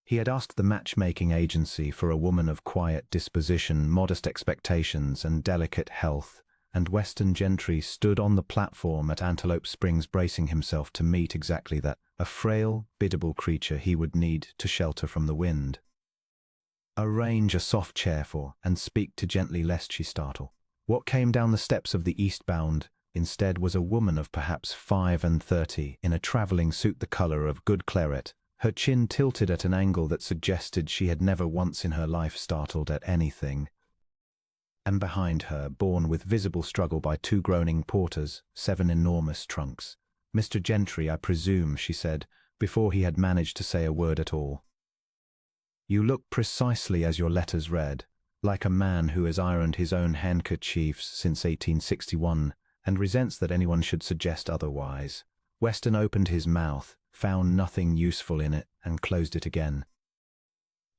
He had asked the matchmaking agency for a woman of quiet disposition, modest expectations, and delicate health, and Weston Gentry stood on the platform at Antelope Springs bracing himself to meet exactly that, a frail, biddable creature he would need to shelter from the wind. Arrange a soft chair for, and speak to gently lest she startle. What came down the steps of the eastbound instead was a woman of perhaps 35, in a traveling suit the color of good claret, her chin tilted at an angle that suggested she had never once in her life startled at anything. And behind her, borne with visible struggle by 2 groaning porters, 7 enormous trunks. "Mr. Gentry, I presume," she said, before he had managed to say a word at all. "You look precisely as your letters read, like a man who has ironed his own handkerchiefs since 1861, and resents that anyone should suggest otherwise." Weston opened his mouth, found nothing useful in it, and closed it again.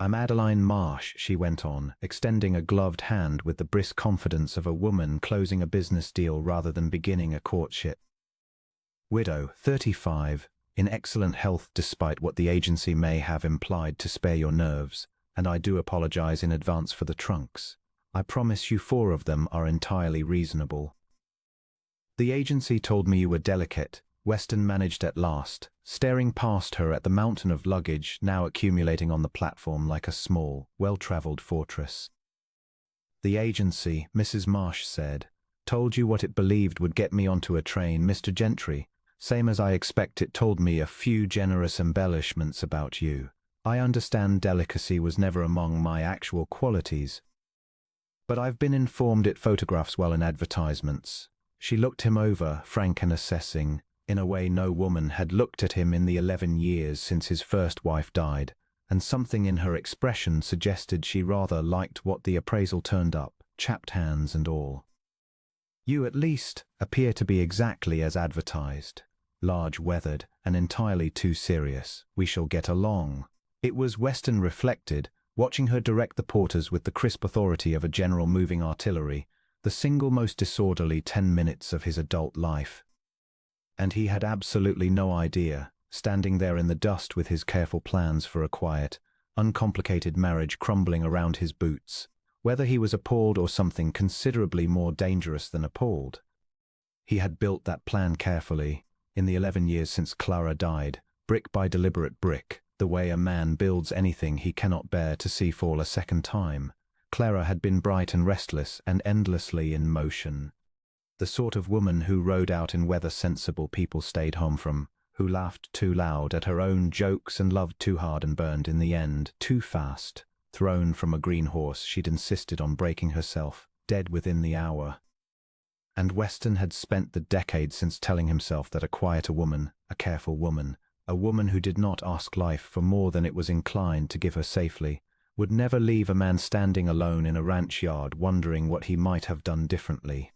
"I'm Adeline Marsh," she went on, extending a gloved hand with the brisk confidence of a woman closing a business deal rather than beginning a courtship. "Widow, 35, in excellent health despite what the agency may have implied to spare your nerves, and I do apologize in advance for the trunks. I promise you 4 of them are entirely reasonable." "The agency told me you were delicate," Weston managed at last, staring past her at the mountain of luggage now accumulating on the platform like a small, well-traveled fortress. "The agency," Mrs. Marsh said, "told you what it believed would get me onto a train, Mr. Gentry, same as I expect it told me a few generous embellishments about you. I understand delicacy was never among my actual qualities, but I've been informed it photographs well in advertisements." She looked him over, frank and assessing, in a way no woman had looked at him in the 11 years since his first wife died, and something in her expression suggested she rather liked what the appraisal turned up, chapped hands and all. "You, at least, appear to be exactly as advertised. Large, weathered, and entirely too serious. We shall get along." It was, Weston reflected, watching her direct the porters with the crisp authority of a general moving artillery, the single most disorderly 10 minutes of his adult life. And he had absolutely no idea, standing there in the dust with his careful plans for a quiet, uncomplicated marriage crumbling around his boots, whether he was appalled or something considerably more dangerous than appalled. He had built that plan carefully, in the 11 years since Clara died, brick by deliberate brick, the way a man builds anything he cannot bear to see fall a second time. Clara had been bright and restless and endlessly in motion. The sort of woman who rode out in weather sensible people stayed home from, who laughed too loud at her own jokes and loved too hard and burned in the end too fast. Thrown from a green horse, she'd insisted on breaking herself, dead within the hour. And Weston had spent the decade since telling himself that a quieter woman, a careful woman, a woman who did not ask life for more than it was inclined to give her safely, would never leave a man standing alone in a ranch yard wondering what he might have done differently.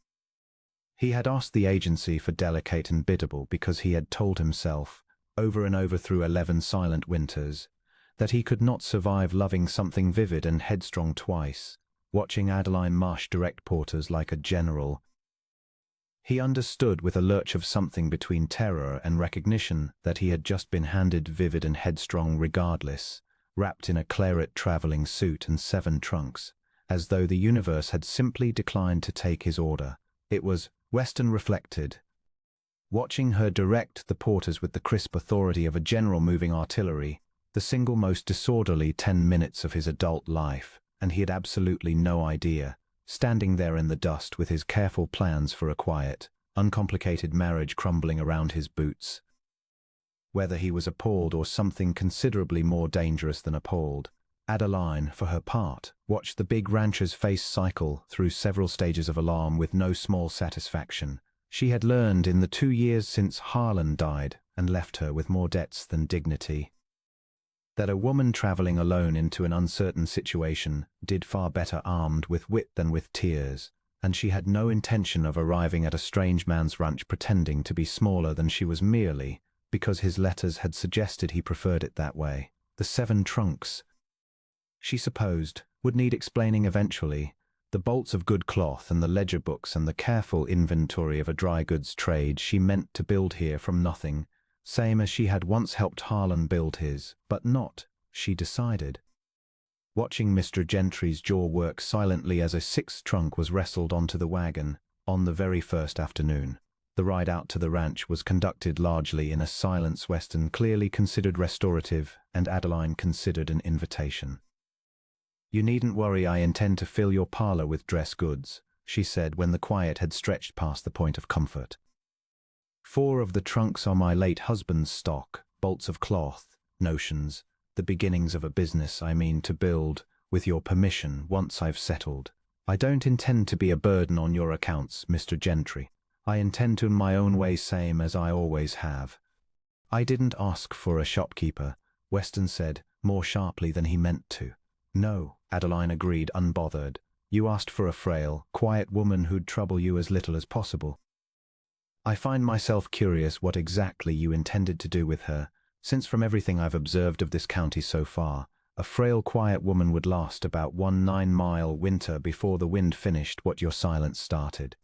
He had asked the agency for delicate and biddable because he had told himself, over and over through 11 silent winters, that he could not survive loving something vivid and headstrong twice, watching Adeline Marsh direct porters like a general. He understood with a lurch of something between terror and recognition that he had just been handed vivid and headstrong regardless, wrapped in a claret traveling suit and 7 trunks, as though the universe had simply declined to take his order. It was, Weston reflected, watching her direct the porters with the crisp authority of a general moving artillery, the single most disorderly 10 minutes of his adult life, and he had absolutely no idea, standing there in the dust with his careful plans for a quiet, uncomplicated marriage crumbling around his boots, whether he was appalled or something considerably more dangerous than appalled. Adeline, for her part, watched the big rancher's face cycle through several stages of alarm with no small satisfaction. She had learned in the 2 years since Harlan died and left her with more debts than dignity, that a woman traveling alone into an uncertain situation did far better armed with wit than with tears, and she had no intention of arriving at a strange man's ranch pretending to be smaller than she was merely because his letters had suggested he preferred it that way. The 7 trunks, she supposed, would need explaining eventually. The bolts of good cloth and the ledger books and the careful inventory of a dry goods trade she meant to build here from nothing, same as she had once helped Harlan build his, but not, she decided. Watching Mr. Gentry's jaw work silently as a sixth trunk was wrestled onto the wagon on the very first afternoon. The ride out to the ranch was conducted largely in a silence Weston clearly considered restorative and Adeline considered an invitation. "You needn't worry, I intend to fill your parlor with dress goods," she said when the quiet had stretched past the point of comfort. "4 of the trunks are my late husband's stock, bolts of cloth, notions, the beginnings of a business I mean to build, with your permission, once I've settled. I don't intend to be a burden on your accounts, Mr. Gentry. I intend to in my own way same as I always have." "I didn't ask for a shopkeeper," Weston said, more sharply than he meant to. "No," Adeline agreed, unbothered. "You asked for a frail, quiet woman who'd trouble you as little as possible. I find myself curious what exactly you intended to do with her, since from everything I've observed of this county so far, a frail, quiet woman would last about 1 9-mile winter before the wind finished what your silence started."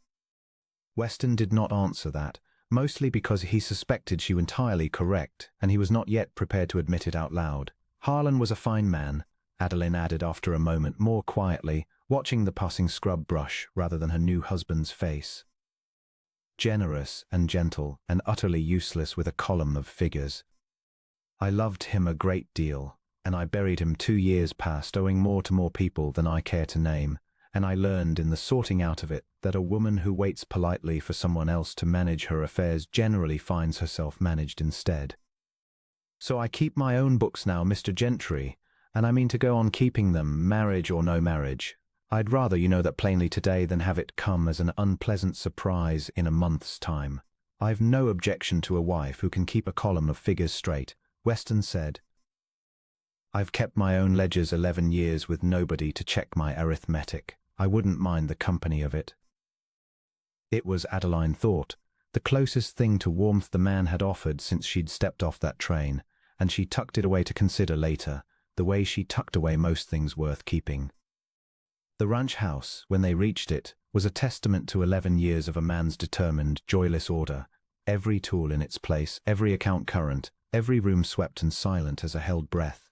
Weston did not answer that, mostly because he suspected she was entirely correct, and he was not yet prepared to admit it out loud. "Harlan was a fine man," Adeline added after a moment, more quietly, watching the passing scrub brush rather than her new husband's face. "Generous and gentle and utterly useless with a column of figures. I loved him a great deal, and I buried him 2 years past, owing more to more people than I care to name, and I learned in the sorting out of it that a woman who waits politely for someone else to manage her affairs generally finds herself managed instead. So I keep my own books now, Mr. Gentry, and I mean to go on keeping them, marriage or no marriage. I'd rather you know that plainly today than have it come as an unpleasant surprise in a month's time. I've no objection to a wife who can keep a column of figures straight," Weston said. "I've kept my own ledgers 11 years with nobody to check my arithmetic. I wouldn't mind the company of it." It was, Adeline thought, the closest thing to warmth the man had offered since she'd stepped off that train, and she tucked it away to consider later, the way she tucked away most things worth keeping. The ranch house, when they reached it, was a testament to 11 years of a man's determined, joyless order, every tool in its place, every account current, every room swept and silent as a held breath.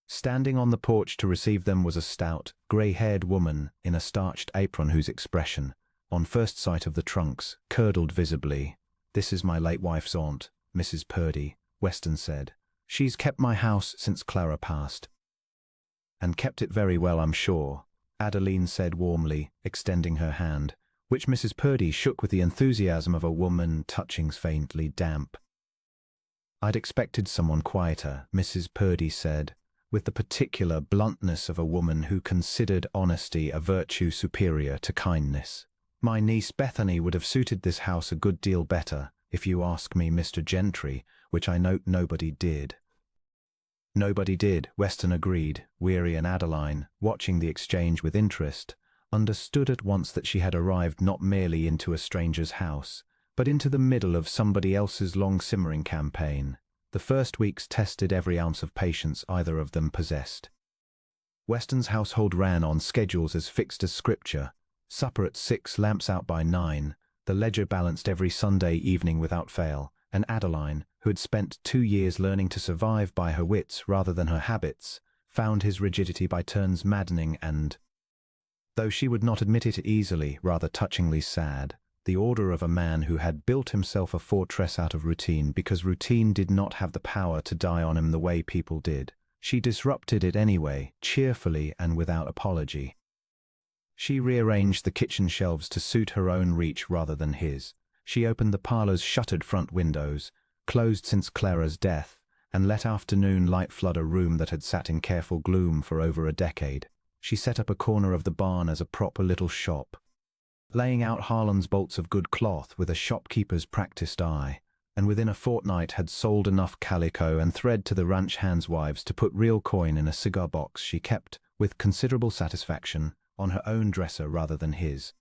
Standing on the porch to receive them was a stout, grey-haired woman in a starched apron whose expression, on first sight of the trunks, curdled visibly. "This is my late wife's aunt, Mrs. Purdy," Weston said. "She's kept my house since Clara passed." "And kept it very well, I'm sure," Adeline said warmly, extending her hand, which Mrs. Purdy shook with the enthusiasm of a woman touching faintly damp. "I'd expected someone quieter," Mrs. Purdy said, with the particular bluntness of a woman who considered honesty a virtue superior to kindness. "My niece Bethany would have suited this house a good deal better, if you ask me, Mr. Gentry, which I note nobody did." "Nobody did," Weston agreed, weary, and Adeline, watching the exchange with interest, understood at once that she had arrived not merely into a stranger's house, but into the middle of somebody else's long-simmering campaign. The first weeks tested every ounce of patience either of them possessed. Weston's household ran on schedules as fixed as scripture. Supper at 6, lamps out by 9, the ledger balanced every Sunday evening without fail, and Adeline, who had spent 2 years learning to survive by her wits rather than her habits, found his rigidity by turns maddening and, though she would not admit it easily, rather touchingly sad, the order of a man who had built himself a fortress out of routine because routine did not have the power to die on him the way people did. She disrupted it anyway, cheerfully and without apology. She rearranged the kitchen shelves to suit her own reach rather than his. She opened the parlor's shuttered front windows, closed since Clara's death, and let afternoon light flood a room that had sat in careful gloom for over a decade. She set up a corner of the barn as a proper little shop, laying out Harlan's bolts of good cloth with a shopkeeper's practiced eye, and within a fortnight had sold enough calico and thread to the ranch hands' wives to put real coin in a cigar box she kept, with considerable satisfaction, on her own dresser rather than his.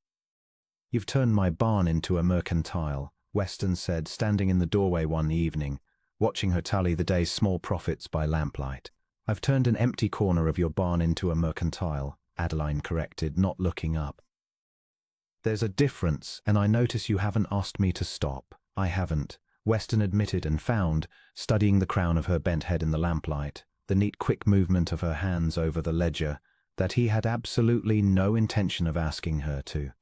"You've turned my barn into a mercantile," Weston said, standing in the doorway one evening, watching her tally the day's small profits by lamplight. "I've turned an empty corner of your barn into a mercantile," Adeline corrected, not looking up. "There's a difference, and I notice you haven't asked me to stop." "I haven't," Weston admitted and found, studying the crown of her bent head in the lamplight, the neat quick movement of her hands over the ledger, that he had absolutely no intention of asking her to.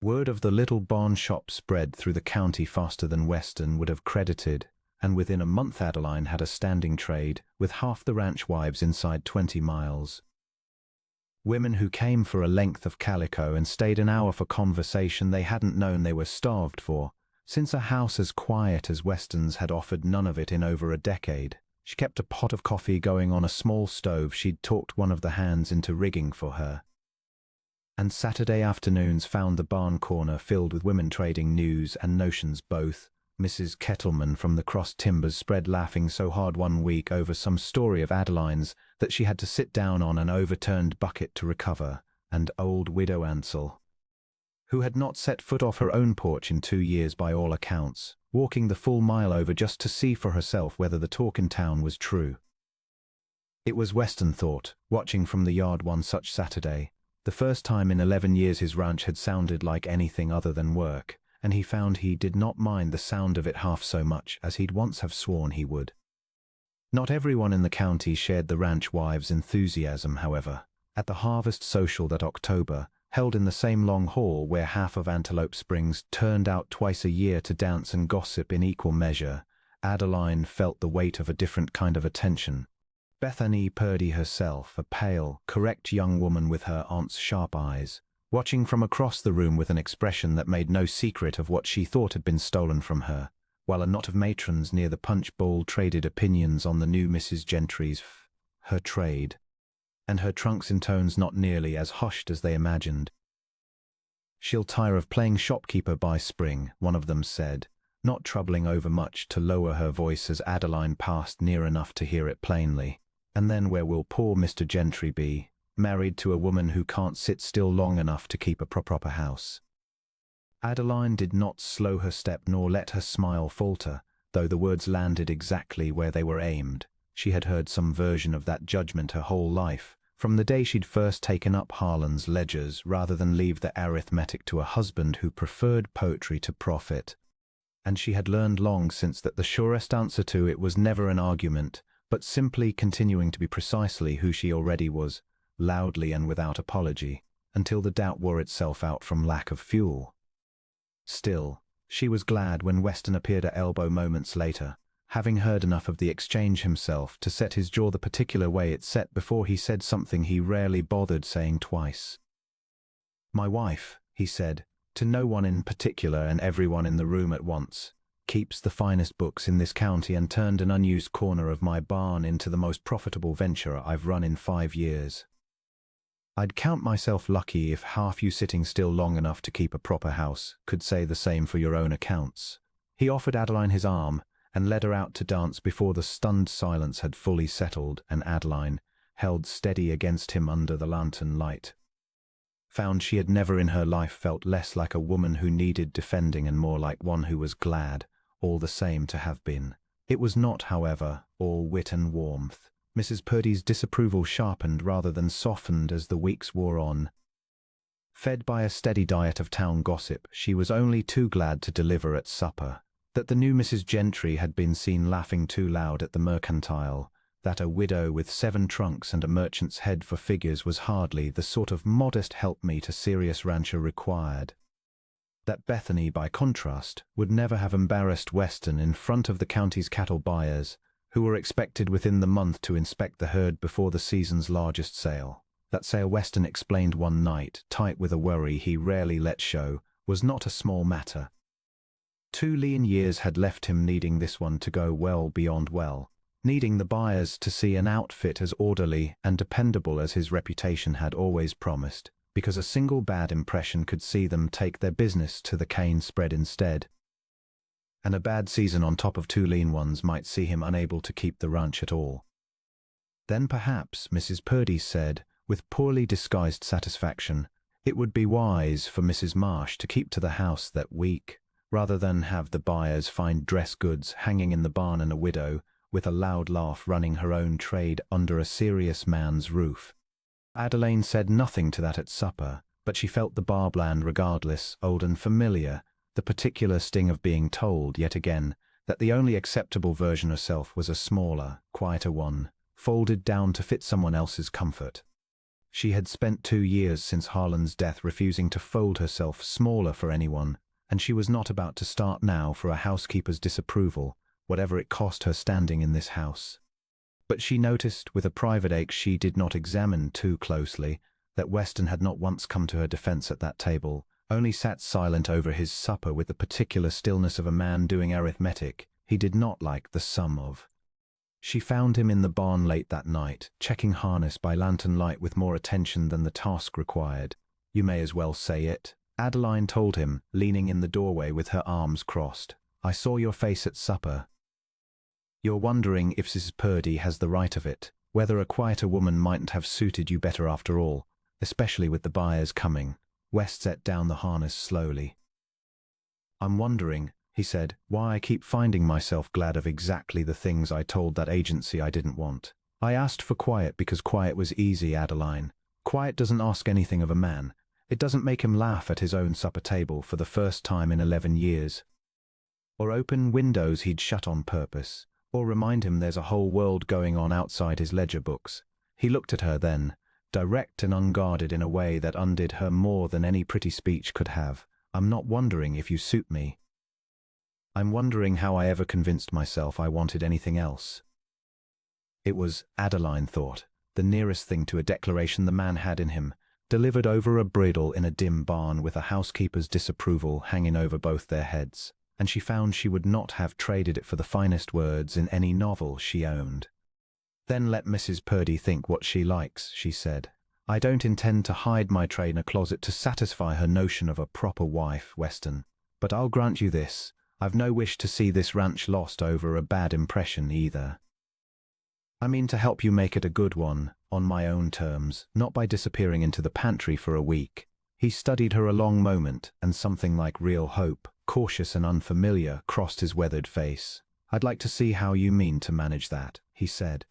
Word of the little barn shop spread through the county faster than Weston would have credited, and within a month Adeline had a standing trade with half the ranch wives inside 20 miles. Women who came for a length of calico and stayed an hour for conversation they hadn't known they were starved for, since a house as quiet as Weston's had offered none of it in over a decade. She kept a pot of coffee going on a small stove she'd talked one of the hands into rigging for her. And Saturday afternoons found the barn corner filled with women trading news and notions both. Mrs. Kettleman from the Cross Timbers spread laughing so hard one week over some story of Adeline's that she had to sit down on an overturned bucket to recover, and old widow Ansell, who had not set foot off her own porch in 2 years by all accounts, walking the full mile over just to see for herself whether the talk in town was true. It was, Weston thought, watching from the yard one such Saturday, the first time in 11 years his ranch had sounded like anything other than work, and he found he did not mind the sound of it half so much as he'd once have sworn he would. Not everyone in the county shared the ranch wives' enthusiasm, however. At the harvest social that October, held in the same long hall where half of Antelope Springs turned out twice a year to dance and gossip in equal measure, Adeline felt the weight of a different kind of attention. Bethany Purdy herself, a pale, correct young woman with her aunt's sharp eyes, watching from across the room with an expression that made no secret of what she thought had been stolen from her, while a knot of matrons near the punch bowl traded opinions on the new Mrs. Gentry's her trade, and her trunks in tones not nearly as hushed as they imagined. "She'll tire of playing shopkeeper by spring," one of them said, not troubling over much to lower her voice as Adeline passed near enough to hear it plainly. "And then where will poor Mr. Gentry be, married to a woman who can't sit still long enough to keep a proper house?" Adeline did not slow her step nor let her smile falter, though the words landed exactly where they were aimed. She had heard some version of that judgment her whole life, from the day she'd first taken up Harlan's ledgers rather than leave the arithmetic to a husband who preferred poetry to profit. And she had learned long since that the surest answer to it was never an argument, but simply continuing to be precisely who she already was, loudly and without apology, until the doubt wore itself out from lack of fuel. Still, she was glad when Weston appeared at elbow moments later, having heard enough of the exchange himself to set his jaw the particular way it set before he said something he rarely bothered saying twice. "My wife," he said, to no one in particular and everyone in the room at once, "keeps the finest books in this county and turned an unused corner of my barn into the most profitable venture I've run in 5 years. I'd count myself lucky if half you sitting still long enough to keep a proper house could say the same for your own accounts." He offered Adeline his arm and led her out to dance before the stunned silence had fully settled, and Adeline, held steady against him under the lantern light, found she had never in her life felt less like a woman who needed defending and more like one who was glad, all the same, to have been. It was not, however, all wit and warmth. Mrs. Purdy's disapproval sharpened rather than softened as the weeks wore on. Fed by a steady diet of town gossip, she was only too glad to deliver at supper that the new Mrs. Gentry had been seen laughing too loud at the mercantile, that a widow with 7 trunks and a merchant's head for figures was hardly the sort of modest helpmeet a serious rancher required, that Bethany, by contrast, would never have embarrassed Weston in front of the county's cattle buyers, who were expected within the month to inspect the herd before the season's largest sale. That sale, Weston explained one night, tight with a worry he rarely let show, was not a small matter. 2 lean years had left him needing this one to go well beyond well, needing the buyers to see an outfit as orderly and dependable as his reputation had always promised, because a single bad impression could see them take their business to the cane spread instead. And a bad season on top of 2 lean ones might see him unable to keep the ranch at all. Then perhaps, Mrs. Purdy said, with poorly disguised satisfaction, it would be wise for Mrs. Marsh to keep to the house that week, rather than have the buyers find dress goods hanging in the barn and a widow, with a loud laugh, running her own trade under a serious man's roof. Adeline said nothing to that at supper, but she felt the barbland regardless, old and familiar, the particular sting of being told, yet again, that the only acceptable version herself was a smaller, quieter one, folded down to fit someone else's comfort. She had spent 2 years since Harlan's death refusing to fold herself smaller for anyone, and she was not about to start now for a housekeeper's disapproval, whatever it cost her standing in this house. But she noticed, with a private ache she did not examine too closely, that Weston had not once come to her defense at that table, only sat silent over his supper with the particular stillness of a man doing arithmetic he did not like the sum of. She found him in the barn late that night, checking harness by lantern light with more attention than the task required. "You may as well say it," Adeline told him, leaning in the doorway with her arms crossed. "I saw your face at supper. You're wondering if Mrs. Purdy has the right of it, whether a quieter woman mightn't have suited you better after all, especially with the buyers coming." West set down the harness slowly. "I'm wondering," he said, "why I keep finding myself glad of exactly the things I told that agency I didn't want. I asked for quiet because quiet was easy, Adeline. Quiet doesn't ask anything of a man. It doesn't make him laugh at his own supper table for the first time in 11 years. Or open windows he'd shut on purpose. Or remind him there's a whole world going on outside his ledger books." He looked at her then, direct and unguarded in a way that undid her more than any pretty speech could have. "I'm not wondering if you suit me. I'm wondering how I ever convinced myself I wanted anything else." It was, Adeline thought, the nearest thing to a declaration the man had in him, delivered over a bridle in a dim barn with a housekeeper's disapproval hanging over both their heads, and she found she would not have traded it for the finest words in any novel she owned. "Then let Mrs. Purdy think what she likes," she said. "I don't intend to hide my tray in a closet to satisfy her notion of a proper wife, Weston. But I'll grant you this, I've no wish to see this ranch lost over a bad impression either. I mean to help you make it a good one, on my own terms, not by disappearing into the pantry for a week." He studied her a long moment, and something like real hope, cautious and unfamiliar, crossed his weathered face. "I'd like to see how you mean to manage that," he said.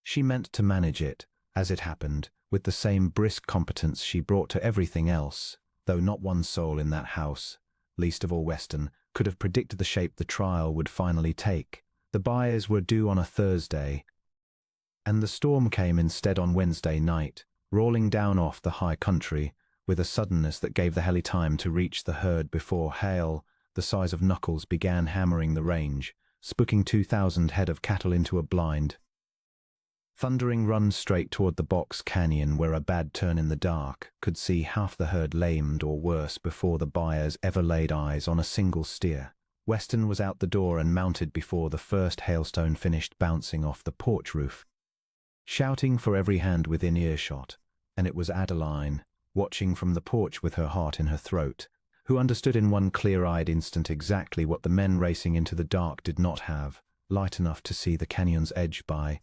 She meant to manage it, as it happened, with the same brisk competence she brought to everything else, though not one soul in that house, least of all Weston, could have predicted the shape the trial would finally take. The buyers were due on a Thursday, and the storm came instead on Wednesday night, rolling down off the high country, with a suddenness that gave the heli time to reach the herd before hail, the size of knuckles, began hammering the range, spooking 2,000 head of cattle into a blind, thundering run straight toward the box canyon where a bad turn in the dark could see half the herd lamed or worse before the buyers ever laid eyes on a single steer. Weston was out the door and mounted before the first hailstone finished bouncing off the porch roof, shouting for every hand within earshot, and it was Adeline, watching from the porch with her heart in her throat, who understood in one clear-eyed instant exactly what the men racing into the dark did not have, light enough to see the canyon's edge by,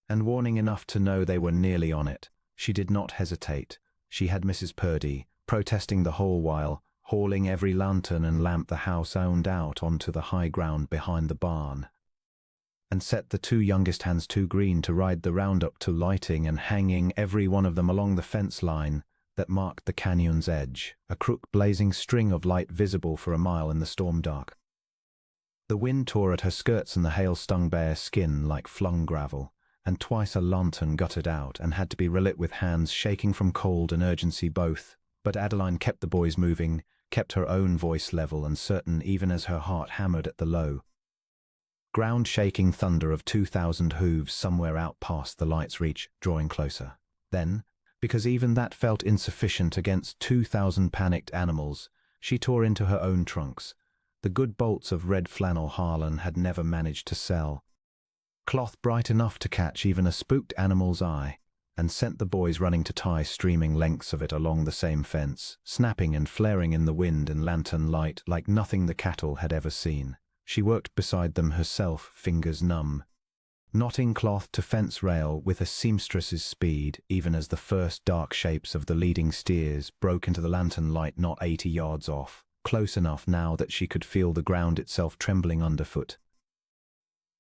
and warning enough to know they were nearly on it. She did not hesitate. She had Mrs. Purdy, protesting the whole while, hauling every lantern and lamp the house owned out onto the high ground behind the barn, and set the 2 youngest hands too green to ride the roundup to lighting and hanging every one of them along the fence line that marked the canyon's edge, a crook blazing string of light visible for a mile in the storm dark. The wind tore at her skirts and the hail stung bare skin like flung gravel, and twice a lantern guttered out and had to be relit with hands shaking from cold and urgency both. But Adeline kept the boys moving, kept her own voice level and certain even as her heart hammered at the low, ground-shaking thunder of 2,000 hooves somewhere out past the light's reach, drawing closer. Then, because even that felt insufficient against 2,000 panicked animals, she tore into her own trunks. The good bolts of red flannel Harlan had never managed to sell, cloth bright enough to catch even a spooked animal's eye, and sent the boys running to tie streaming lengths of it along the same fence, snapping and flaring in the wind and lantern light like nothing the cattle had ever seen. She worked beside them herself, fingers numb, knotting cloth to fence rail with a seamstress's speed, even as the first dark shapes of the leading steers broke into the lantern light not 80 yards off, close enough now that she could feel the ground itself trembling underfoot.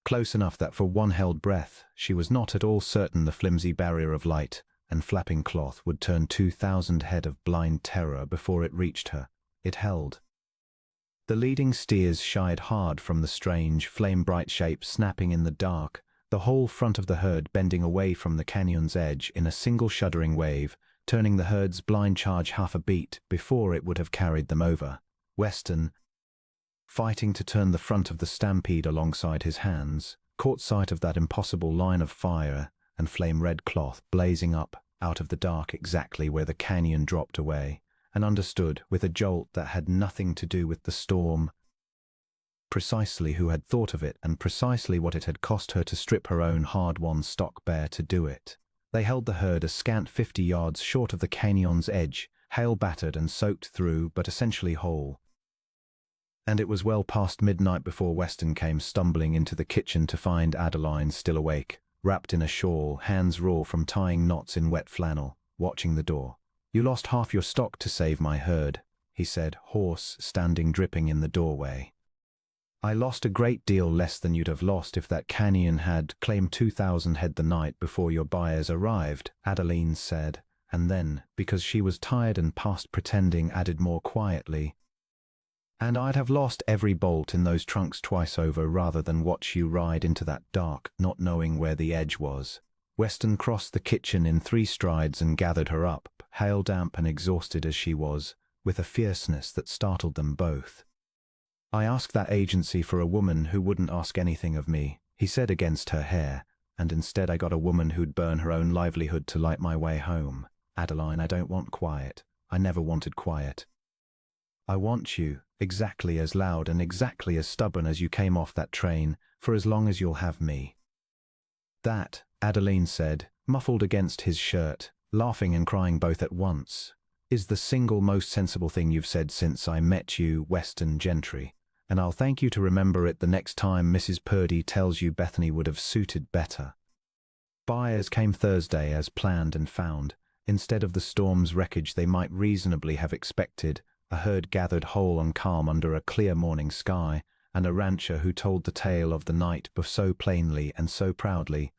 Close enough that for one held breath, she was not at all certain the flimsy barrier of light and flapping cloth would turn 2,000 head of blind terror before it reached her. It held. The leading steers shied hard from the strange, flame-bright shape snapping in the dark, the whole front of the herd bending away from the canyon's edge in a single shuddering wave, turning the herd's blind charge half a beat before it would have carried them over. Weston, fighting to turn the front of the stampede alongside his hands, caught sight of that impossible line of fire and flame-red cloth blazing up out of the dark exactly where the canyon dropped away, and understood, with a jolt that had nothing to do with the storm, precisely who had thought of it and precisely what it had cost her to strip her own hard-won stock bare to do it. They held the herd a scant 50 yards short of the canyon's edge, hail-battered and soaked through, but essentially whole. And it was well past midnight before Weston came stumbling into the kitchen to find Adeline still awake, wrapped in a shawl, hands raw from tying knots in wet flannel, watching the door. "You lost half your stock to save my herd," he said, hoarse, standing dripping in the doorway. "I lost a great deal less than you'd have lost if that canyon had claimed 2,000 head the night before your buyers arrived," Adeline said, and then, because she was tired and past pretending, added more quietly, "And I'd have lost every bolt in those trunks twice over rather than watch you ride into that dark, not knowing where the edge was." Weston crossed the kitchen in 3 strides and gathered her up, hail-damp and exhausted as she was, with a fierceness that startled them both. "I asked that agency for a woman who wouldn't ask anything of me," he said against her hair, "and instead I got a woman who'd burn her own livelihood to light my way home. Adeline, I don't want quiet. I never wanted quiet. I want you, exactly as loud and exactly as stubborn as you came off that train, for as long as you'll have me." "That," Adeline said, muffled against his shirt, laughing and crying both at once, "is the single most sensible thing you've said since I met you, Weston Gentry, and I'll thank you to remember it the next time Mrs. Purdy tells you Bethany would have suited better." Buyers came Thursday as planned and found, instead of the storm's wreckage they might reasonably have expected, a herd gathered whole and calm under a clear morning sky, and a rancher who told the tale of the night so plainly and so proudly,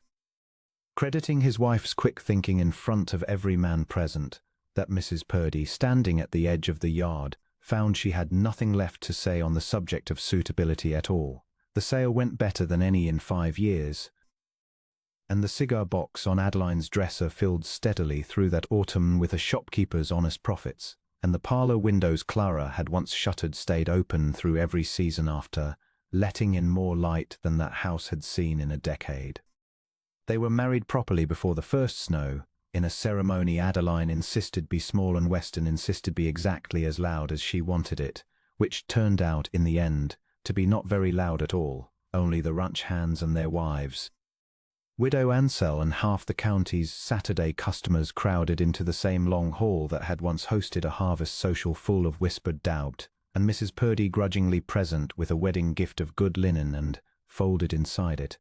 crediting his wife's quick thinking in front of every man present, that Mrs. Purdy, standing at the edge of the yard, found she had nothing left to say on the subject of suitability at all. The sale went better than any in 5 years, and the cigar box on Adeline's dresser filled steadily through that autumn with a shopkeeper's honest profits, and the parlor windows Clara had once shuttered stayed open through every season after, letting in more light than that house had seen in a decade. They were married properly before the first snow, in a ceremony Adeline insisted be small and Weston insisted be exactly as loud as she wanted it, which turned out, in the end, to be not very loud at all, only the ranch hands and their wives. Widow Ansell and half the county's Saturday customers crowded into the same long hall that had once hosted a harvest social full of whispered doubt, and Mrs. Purdy grudgingly present with a wedding gift of good linen and, folded inside it,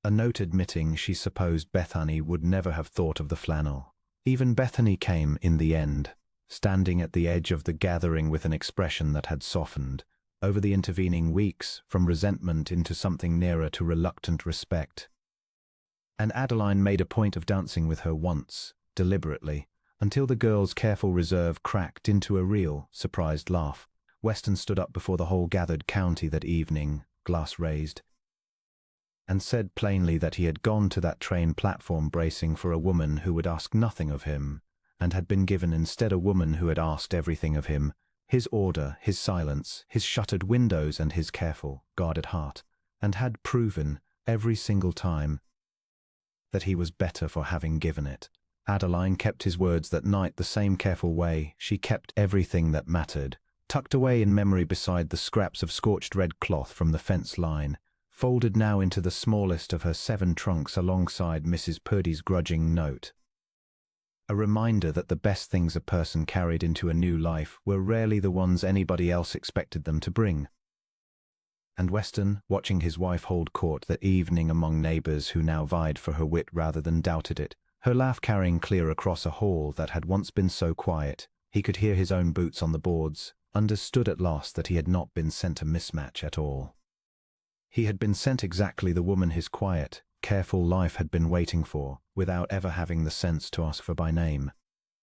a note admitting she supposed Bethany would never have thought of the flannel. Even Bethany came in the end, standing at the edge of the gathering with an expression that had softened, over the intervening weeks, from resentment into something nearer to reluctant respect. And Adeline made a point of dancing with her once, deliberately, until the girl's careful reserve cracked into a real, surprised laugh. Weston stood up before the whole gathered county that evening, glass raised, and said plainly that he had gone to that train platform bracing for a woman who would ask nothing of him, and had been given instead a woman who had asked everything of him, his order, his silence, his shuttered windows and his careful, guarded heart, and had proven, every single time, that he was better for having given it. Adeline kept his words that night the same careful way she kept everything that mattered, tucked away in memory beside the scraps of scorched red cloth from the fence line, folded now into the smallest of her 7 trunks alongside Mrs. Purdy's grudging note. A reminder that the best things a person carried into a new life were rarely the ones anybody else expected them to bring. And Weston, watching his wife hold court that evening among neighbors who now vied for her wit rather than doubted it, her laugh carrying clear across a hall that had once been so quiet, he could hear his own boots on the boards, understood at last that he had not been sent a mismatch at all. He had been sent exactly the woman his quiet, careful life had been waiting for, without ever having the sense to ask for by name.